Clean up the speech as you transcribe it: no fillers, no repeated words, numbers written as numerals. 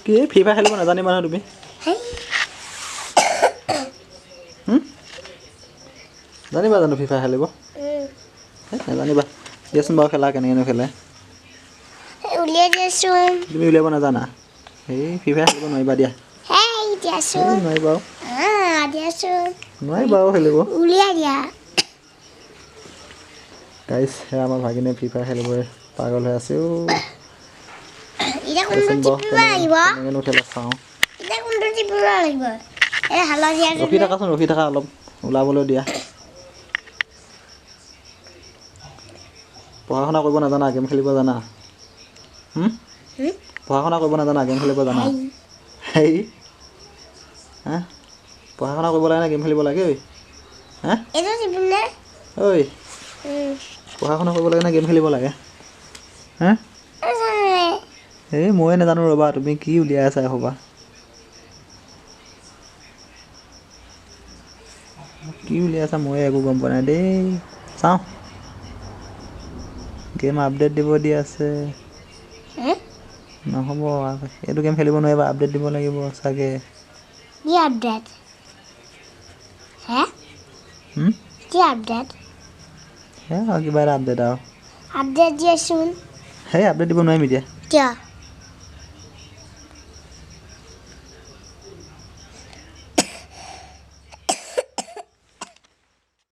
কি free fire খেলিব নাজানিবা নহয় তুমি জানিবা জানো ফ্ৰী ফায়াৰ খেলিব নাজানিবা দিয়াচোন বাৰু খেলা কেনেকৈনো খেলে উলিয়াই দিয়াচোন তুমি উলিয়াব নাজানা এই ফ্ৰী ফায়াৰ খেলিব নোৱাৰিবা দিয়া দিয়াচোন নোৱাৰিবা দিয়াচোন নোৱাৰিবা খেলিব উলিয়াই দিয়া গাইছ সেয়া আমাৰ ভাগিনে ফ্ৰী ফায়াৰ খেলিবই পাগল হৈ আছে এতিয়া কোনটো টিপিব লাগিব কেনেকৈনো খেলে চাওঁ এতিয়া কোনটো টিপিব লাগিব এই হালধীয়া ৰখি থাকা অলপ ওলাবলৈ দিয়া পঢ়া শুনা কৰিব নাজানা গেম খেলিব জানা পঢ়া শুনা কৰিব নাজানা গেম খেলিব জানা হেই হা পঢ়া শুনা কৰিব লাগে না গেম খেলিব লাগে ঐ হা এইটো টিপিলে ঐ পঢ়া শুনা কৰিব লাগে না গেম খেলিব লাগে হা এই ময়ে নাজানো ৰ'বা তুমি কি উলিয়াই আছা হ'বা কি উলিয়াই আছা ময়ে একো গম পোৱা নাই দেই চাওঁ গেম আপডেট দিব দি আছে নহ'ব এইটো গেম খেলিব নোৱাৰিবা আপডেট দিব লাগিব চাগে কি আপডেট কি আপডেট কিবা এটা আপডেট আৰু আপডেট দিয়াচোন সেই আপডেট দিব নোৱাৰিম এতিয়া কিয়